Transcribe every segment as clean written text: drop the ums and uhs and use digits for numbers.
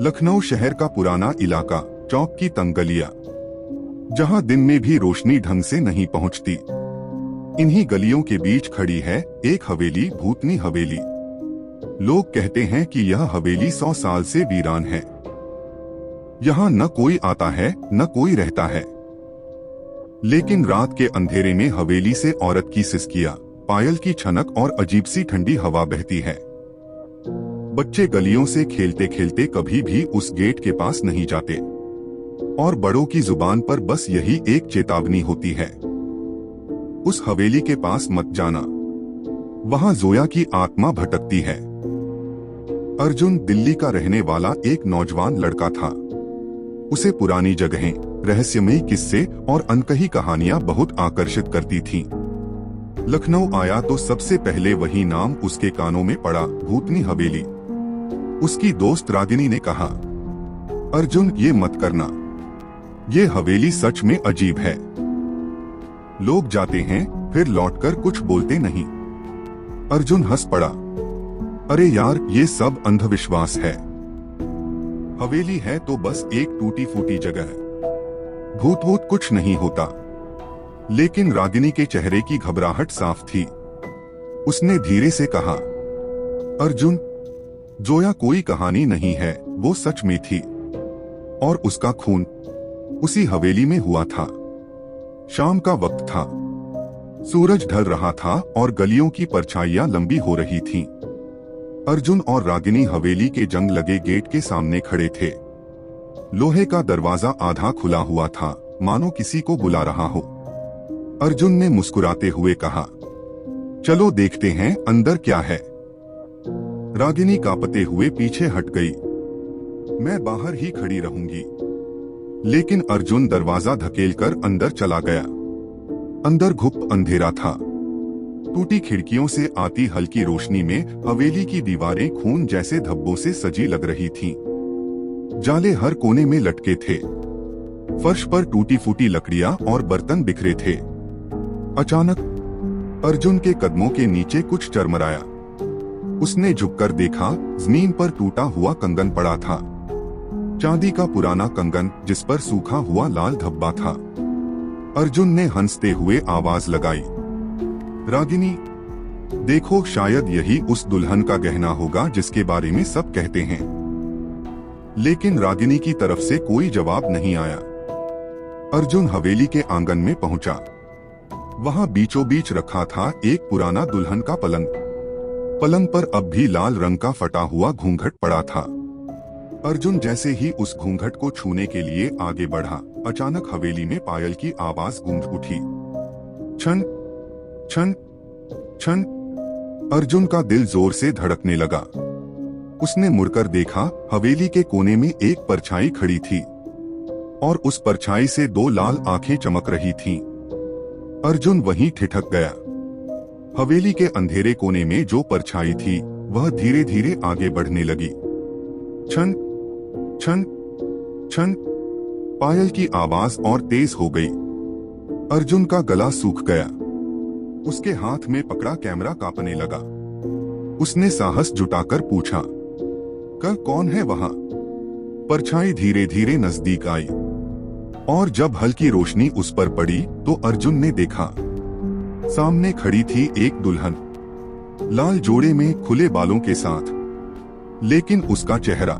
लखनऊ शहर का पुराना इलाका, चौक की तंग गलियां, जहां दिन में भी रोशनी ढंग से नहीं पहुंचती। इन्हीं गलियों के बीच खड़ी है एक हवेली, भूतनी हवेली। लोग कहते हैं कि यह हवेली 100 साल से वीरान है। यहाँ न कोई आता है न कोई रहता है, लेकिन रात के अंधेरे में हवेली से औरत की सिसकियां, पायल की छनक और अजीब सी ठंडी हवा बहती है। बच्चे गलियों से खेलते खेलते कभी भी उस गेट के पास नहीं जाते, और बड़ों की जुबान पर बस यही एक चेतावनी होती है, उस हवेली के पास मत जाना, वहां जोया की आत्मा भटकती है। अर्जुन दिल्ली का रहने वाला एक नौजवान लड़का था। उसे पुरानी जगहें, रहस्यमयी किस्से और अनकही कहानियां बहुत आकर्षित करती थीं। लखनऊ आया तो सबसे पहले वही नाम उसके कानों में पड़ा, भूतनी हवेली। उसकी दोस्त रागिनी ने कहा, अर्जुन ये मत करना, ये हवेली सच में अजीब है। लोग जाते हैं फिर लौटकर कुछ बोलते नहीं। अर्जुन हंस पड़ा, अरे यार ये सब अंधविश्वास है। हवेली है तो बस एक टूटी फूटी जगह है, भूत वूत कुछ नहीं होता। लेकिन रागिनी के चेहरे की घबराहट साफ थी। उसने धीरे से कहा, अर्जुन जोया कोई कहानी नहीं है, वो सच में थी, और उसका खून उसी हवेली में हुआ था। शाम का वक्त था, सूरज ढल रहा था और गलियों की परछाइयां लंबी हो रही थीं। अर्जुन और रागिनी हवेली के जंग लगे गेट के सामने खड़े थे। लोहे का दरवाजा आधा खुला हुआ था, मानो किसी को बुला रहा हो। अर्जुन ने मुस्कुराते हुए कहा, चलो देखते हैं अंदर क्या है। रागिनी कांपते हुए पीछे हट गई। मैं बाहर ही खड़ी रहूंगी। लेकिन अर्जुन दरवाजा धकेलकर अंदर चला गया। अंदर घुप अंधेरा था। टूटी खिड़कियों से आती हल्की रोशनी में हवेली की दीवारें खून जैसे धब्बों से सजी लग रही थीं। जाले हर कोने में लटके थे। फर्श पर टूटी फूटी लकड़ियां और बर्तन बिखरे थे। अचानक अर्जुन के कदमों के नीचे कुछ चरमराया। उसने झुककर देखा, जमीन पर टूटा हुआ कंगन पड़ा था। चांदी का पुराना कंगन जिस पर सूखा हुआ लाल धब्बा था। अर्जुन ने हंसते हुए आवाज लगाई, रागिनी देखो, शायद यही उस दुल्हन का गहना होगा जिसके बारे में सब कहते हैं। लेकिन रागिनी की तरफ से कोई जवाब नहीं आया। अर्जुन हवेली के आंगन में पहुंचा। वहां बीचों बीच रखा था एक पुराना दुल्हन का पलंग। पलंग पर अब भी लाल रंग का फटा हुआ घूंघट पड़ा था। अर्जुन जैसे ही उस घूंघट को छूने के लिए आगे बढ़ा, अचानक हवेली में पायल की आवाज गूंज उठी। छन छन छन। अर्जुन का दिल जोर से धड़कने लगा। उसने मुड़कर देखा, हवेली के कोने में एक परछाई खड़ी थी और उस परछाई से दो लाल आंखें चमक रही थीं। अर्जुन वहीं ठिठक गया। हवेली के अंधेरे कोने में जो परछाई थी वह धीरे धीरे आगे बढ़ने लगी। छन छन छन। पायल की आवाज और तेज हो गई। अर्जुन का गला सूख गया। उसके हाथ में पकड़ा कैमरा कांपने लगा। उसने साहस जुटाकर पूछा, कर कौन है वहां? परछाई धीरे धीरे नजदीक आई और जब हल्की रोशनी उस पर पड़ी तो अर्जुन ने देखा, सामने खड़ी थी एक दुल्हन, लाल जोड़े में खुले बालों के साथ। लेकिन उसका चेहरा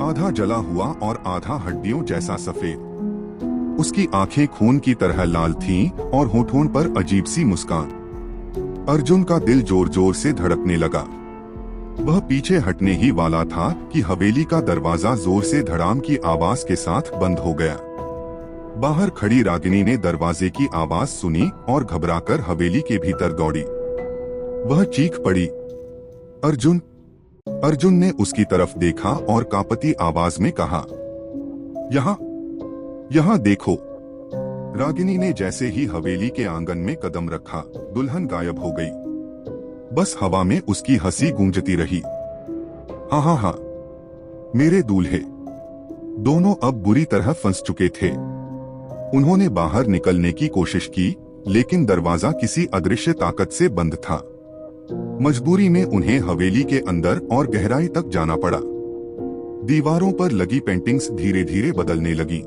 आधा जला हुआ और आधा हड्डियों जैसा सफेद। उसकी आंखें खून की तरह लाल थीं और होठों पर अजीब सी मुस्कान। अर्जुन का दिल जोर जोर से धड़कने लगा। वह पीछे हटने ही वाला था कि हवेली का दरवाजा जोर से धड़ाम की आवाज के साथ बंद हो गया। बाहर खड़ी रागिनी ने दरवाजे की आवाज सुनी और घबराकर हवेली के भीतर दौड़ी। वह चीख पड़ी, अर्जुन। अर्जुन ने उसकी तरफ देखा और कांपती आवाज में कहा, यहाँ यहाँ देखो। रागिनी ने जैसे ही हवेली के आंगन में कदम रखा, दुल्हन गायब हो गई। बस हवा में उसकी हंसी गूंजती रही। हाँ हाँ हाँ, मेरे दूल्हे। दोनों अब बुरी तरह फंस चुके थे। उन्होंने बाहर निकलने की कोशिश की, लेकिन दरवाजा किसी अदृश्य ताकत से बंद था। मजबूरी में उन्हें हवेली के अंदर और गहराई तक जाना पड़ा। दीवारों पर लगी पेंटिंग्स धीरे धीरे बदलने लगी।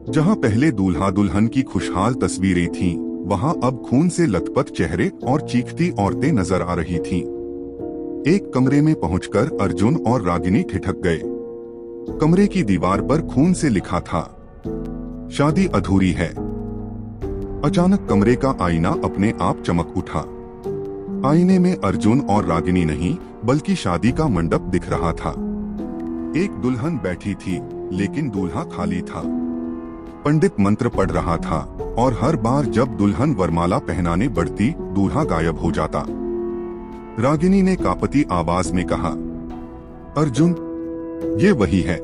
जहां पहले दूल्हा दुल्हन की खुशहाल तस्वीरें थीं, वहां अब खून से लथपथ चेहरे और चीखती औरतें नजर आ रही थीं। एक कमरे में पहुंचकर अर्जुन और रागिनी ठिठक गए। कमरे की दीवार पर खून से लिखा था, शादी अधूरी है। अचानक कमरे का आईना अपने आप चमक उठा। आईने में अर्जुन और रागिनी नहीं, बल्कि शादी का मंडप दिख रहा था। एक दुल्हन बैठी थी, लेकिन दूल्हा खाली था। पंडित मंत्र पढ़ रहा था और हर बार जब दुल्हन वरमाला पहनाने बढ़ती, दूल्हा गायब हो जाता। रागिनी ने कांपती आवाज में कहा, अर्जुन, ये वही है,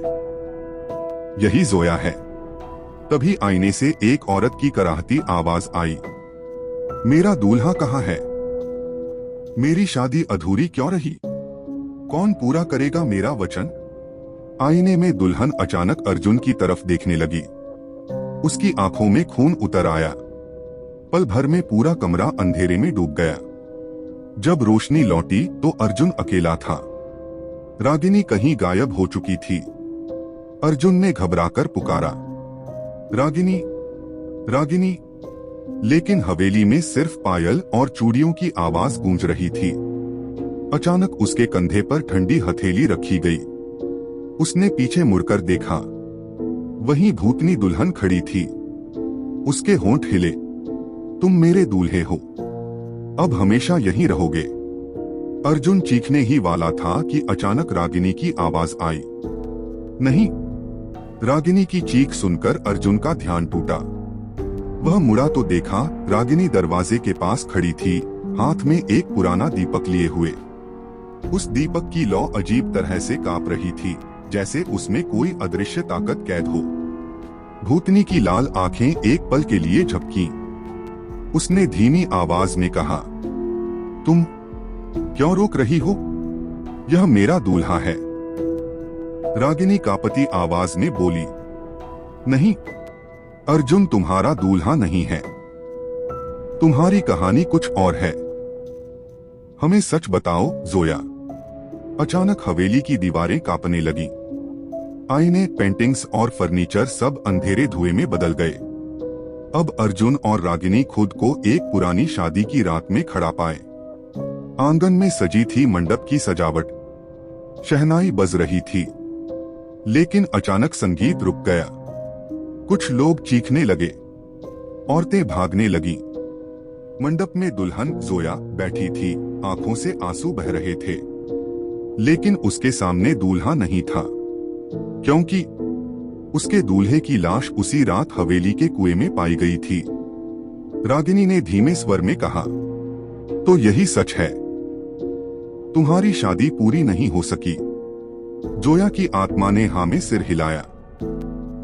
यही जोया है। तभी आईने से एक औरत की कराहती आवाज आई, मेरा दूल्हा कहाँ है? मेरी शादी अधूरी क्यों रही? कौन पूरा करेगा मेरा वचन? आईने में दुल्हन अचानक अर्जुन की तरफ देखने लगी। उसकी आंखों में खून उतर आया। पल भर में पूरा कमरा अंधेरे में डूब गया। जब रोशनी लौटी तो अर्जुन अकेला था। रागिनी कहीं गायब हो चुकी थी। अर्जुन ने घबराकर पुकारा, रागिनी, रागिनी। लेकिन हवेली में सिर्फ पायल और चूड़ियों की आवाज गूंज रही थी। अचानक उसके कंधे पर ठंडी हथेली रखी गई। उसने पीछे मुड़कर देखा। वहीं भूतनी दुल्हन खड़ी थी। उसके होंठ हिले, तुम मेरे दूल्हे हो, अब हमेशा यहीं रहोगे। अर्जुन चीखने ही वाला था कि अचानक रागिनी की आवाज आई, नहीं। रागिनी की चीख सुनकर अर्जुन का ध्यान टूटा। वह मुड़ा तो देखा, रागिनी दरवाजे के पास खड़ी थी, हाथ में एक पुराना दीपक लिए हुए। उस दीपक की लौ अजीब तरह से कांप रही थी, जैसे उसमें कोई अदृश्य ताकत कैद हो। भूतनी की लाल आंखें एक पल के लिए झपकीं। उसने धीमी आवाज में कहा, तुम क्यों रोक रही हो? यह मेरा दूल्हा है। रागिनी कांपती आवाज में बोली, नहीं, अर्जुन तुम्हारा दूल्हा नहीं है। तुम्हारी कहानी कुछ और है। हमें सच बताओ, जोया। अचानक हवेली की दीवारें कांपने लगी। आईने, पेंटिंग्स और फर्नीचर सब अंधेरे धुएं में बदल गए। अब अर्जुन और रागिनी खुद को एक पुरानी शादी की रात में खड़ा पाए। आंगन में सजी थी मंडप की सजावट। शहनाई बज रही थी, लेकिन अचानक संगीत रुक गया। कुछ लोग चीखने लगे, औरतें भागने लगी। मंडप में दुल्हन जोया बैठी थी, आंखों से आंसू बह रहे थे। लेकिन उसके सामने दूल्हा नहीं था, क्योंकि उसके दूल्हे की लाश उसी रात हवेली के कुएं में पाई गई थी। रागिनी ने धीमे स्वर में कहा, तो यही सच है, तुम्हारी शादी पूरी नहीं हो सकी। जोया की आत्मा ने हाँ में सिर हिलाया।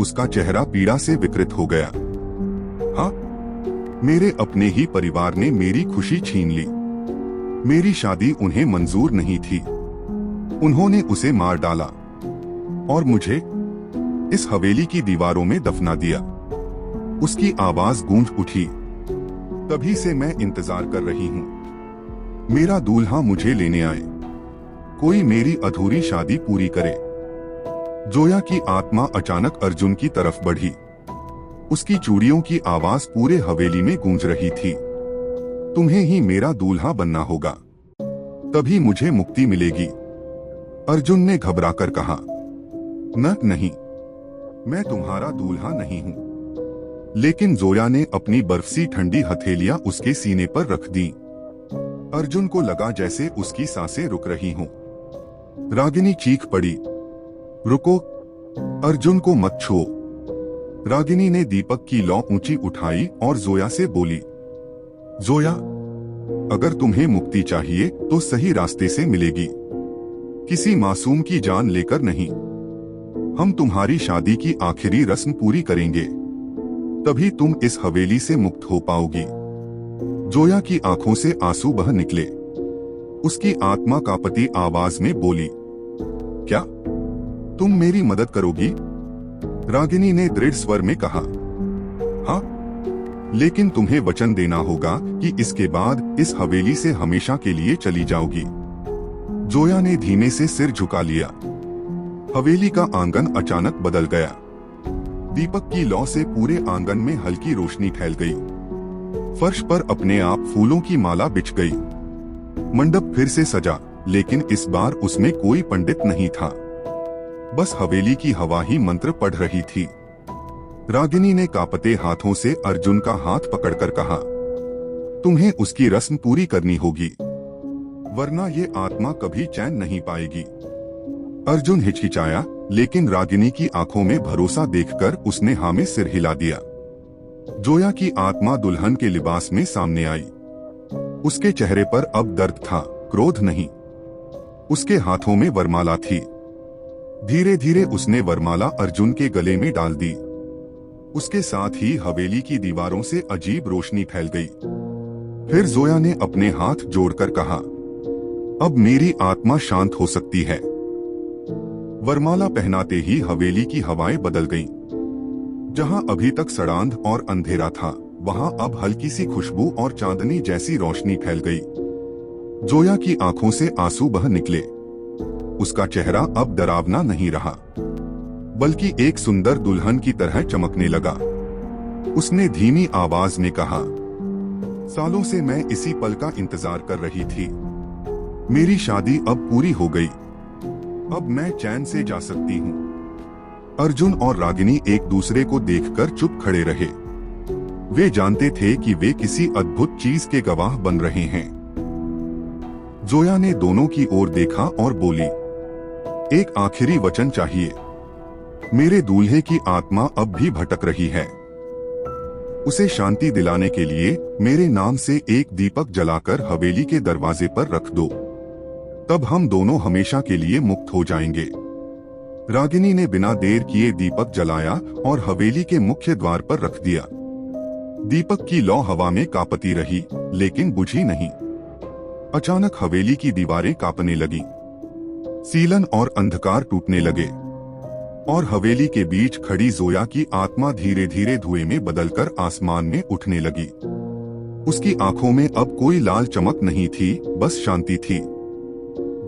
उसका चेहरा पीड़ा से विकृत हो गया। हाँ, मेरे अपने ही परिवार ने मेरी खुशी छीन ली। मेरी शादी उन्हें मंजूर नहीं थी। उन्होंने उसे मार डाला और मुझे इस हवेली की दीवारों में दफना दिया। उसकी आवाज गूंज उठी, तभी से मैं इंतजार कर रही हूँ। मेरा दूल्हा मुझे लेने आए, कोई मेरी अधूरी शादी पूरी करे। जोया की आत्मा अचानक अर्जुन की तरफ बढ़ी। उसकी चूड़ियों की आवाज पूरे हवेली में गूंज रही थी। तुम्हें ही मेरा दूल्हा बनना होगा, तभी मुझे मुक्ति मिलेगी। अर्जुन ने घबराकर कहा, नहीं, मैं तुम्हारा दूल्हा नहीं हूं। लेकिन जोया ने अपनी बर्फ सी ठंडी हथेलियां उसके सीने पर रख दी। अर्जुन को लगा जैसे उसकी सांसें रुक रही हों। रागिनी चीख पड़ी, रुको, अर्जुन को मत छुओ। रागिनी ने दीपक की लौ ऊंची उठाई और जोया से बोली, जोया, अगर तुम्हें मुक्ति चाहिए तो सही रास्ते से मिलेगी, किसी मासूम की जान लेकर नहीं। हम तुम्हारी शादी की आखिरी रस्म पूरी करेंगे, तभी तुम इस हवेली से मुक्त हो पाओगी। जोया की आंखों से आंसू बह निकले। उसकी आत्मा कांपती आवाज में बोली, क्या तुम मेरी मदद करोगी? रागिनी ने दृढ़ स्वर में कहा, हाँ, लेकिन तुम्हें वचन देना होगा कि इसके बाद इस हवेली से हमेशा के लिए चली जाओगी। जोया ने धीमे से सिर झुका लिया। हवेली का आंगन अचानक बदल गया। दीपक की लौ से पूरे आंगन में हल्की रोशनी फैल गई। फर्श पर अपने आप फूलों की माला बिछ गई। मंडप फिर से सजा, लेकिन इस बार उसमें कोई पंडित नहीं था। बस हवेली की हवा ही मंत्र पढ़ रही थी। रागिनी ने कांपते हाथों से अर्जुन का हाथ पकड़कर कहा, तुम्हें उसकी रस्म पूरी करनी होगी, वरना ये आत्मा कभी चैन नहीं पाएगी। अर्जुन हिचकिचाया, लेकिन रागिनी की आंखों में भरोसा देखकर उसने हाँ में सिर हिला दिया। जोया की आत्मा दुल्हन के लिबास में सामने आई। उसके चेहरे पर अब दर्द था, क्रोध नहीं। उसके हाथों में वरमाला थी। धीरे धीरे उसने वरमाला अर्जुन के गले में डाल दी। उसके साथ ही हवेली की दीवारों से अजीब रोशनी फैल गई। फिर जोया ने अपने हाथ जोड़कर कहा, अब मेरी आत्मा शांत हो सकती है। वरमाला पहनाते ही हवेली की हवाएं बदल गईं। जहां अभी तक सड़ांध और अंधेरा था, वहां अब हल्की सी खुशबू और चांदनी जैसी रोशनी फैल गई। जोया की आंखों से आंसू बह निकले। उसका चेहरा अब डरावना नहीं रहा, बल्कि एक सुंदर दुल्हन की तरह चमकने लगा। उसने धीमी आवाज में कहा, सालों से मैं इसी पल का इंतजार कर रही थी। मेरी शादी अब पूरी हो गई। अब मैं चैन से जा सकती हूँ। अर्जुन और रागिनी एक दूसरे को देखकर चुप खड़े रहे। वे जानते थे कि वे किसी अद्भुत चीज के गवाह बन रहे हैं। जोया ने दोनों की ओर देखा और बोली, एक आखिरी वचन चाहिए। मेरे दूल्हे की आत्मा अब भी भटक रही है। उसे शांति दिलाने के लिए मेरे नाम से एक दीपक जलाकर हवेली के दरवाजे पर रख दो। तब हम दोनों हमेशा के लिए मुक्त हो जाएंगे। रागिनी ने बिना देर किए दीपक जलाया और हवेली के मुख्य द्वार पर रख दिया। दीपक की लौ हवा में कांपती रही, लेकिन बुझी नहीं। अचानक हवेली की दीवारें कांपने लगीं। सीलन और अंधकार टूटने लगे और हवेली के बीच खड़ी जोया की आत्मा धीरे धीरे धुएं में बदलकर आसमान में उठने लगी। उसकी आंखों में अब कोई लाल चमक नहीं थी, बस शांति थी।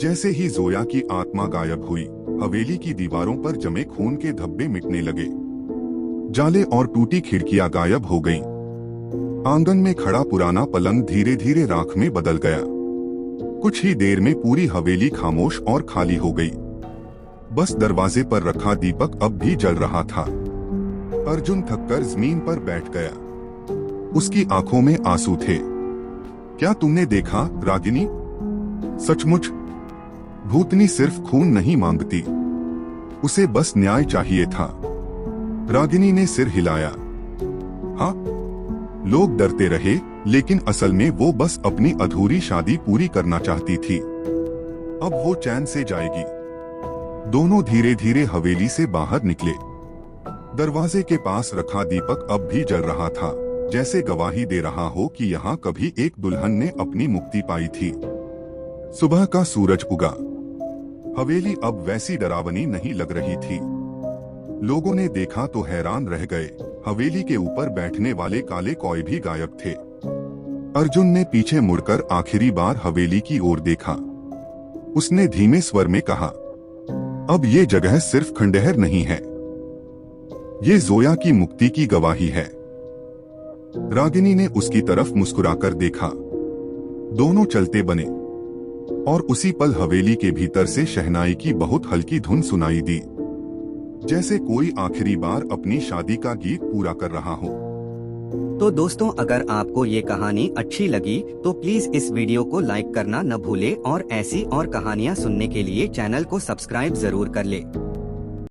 जैसे ही जोया की आत्मा गायब हुई, हवेली की दीवारों पर जमे खून के धब्बे मिटने लगे। जाले और टूटी खिड़कियां गायब हो गईं। आंगन में खड़ा पुराना पलंग धीरे धीरे राख में बदल गया। कुछ ही देर में पूरी हवेली खामोश और खाली हो गई। बस दरवाजे पर रखा दीपक अब भी जल रहा था। अर्जुन थककर जमीन पर बैठ गया। उसकी आंखों में आंसू थे। क्या तुमने देखा रागिनी? सचमुच भूतनी सिर्फ खून नहीं मांगती, उसे बस न्याय चाहिए था। रागिनी ने सिर हिलाया। हाँ, लोग डरते रहे, लेकिन असल में वो बस अपनी अधूरी शादी पूरी करना चाहती थी। अब वो चैन से जाएगी। दोनों धीरे धीरे हवेली से बाहर निकले। दरवाजे के पास रखा दीपक अब भी जल रहा था, जैसे गवाही दे रहा हो कि यहाँ कभी एक दुल्हन ने अपनी मुक्ति पाई थी। सुबह का सूरज उगा। हवेली अब वैसी डरावनी नहीं लग रही थी। लोगों ने देखा तो हैरान रह गए। हवेली के ऊपर बैठने वाले काले कौए भी गायब थे। अर्जुन ने पीछे मुड़कर आखिरी बार हवेली की ओर देखा। उसने धीमे स्वर में कहा, अब ये जगह सिर्फ खंडहर नहीं है, ये जोया की मुक्ति की गवाही है। रागिनी ने उसकी तरफ मुस्कुराकर देखा। दोनों चलते बने और उसी पल हवेली के भीतर से शहनाई की बहुत हल्की धुन सुनाई दी, जैसे कोई आखिरी बार अपनी शादी का गीत पूरा कर रहा हो। तो दोस्तों, अगर आपको ये कहानी अच्छी लगी तो प्लीज इस वीडियो को लाइक करना न भूले और ऐसी और कहानियाँ सुनने के लिए चैनल को सब्सक्राइब जरूर कर ले।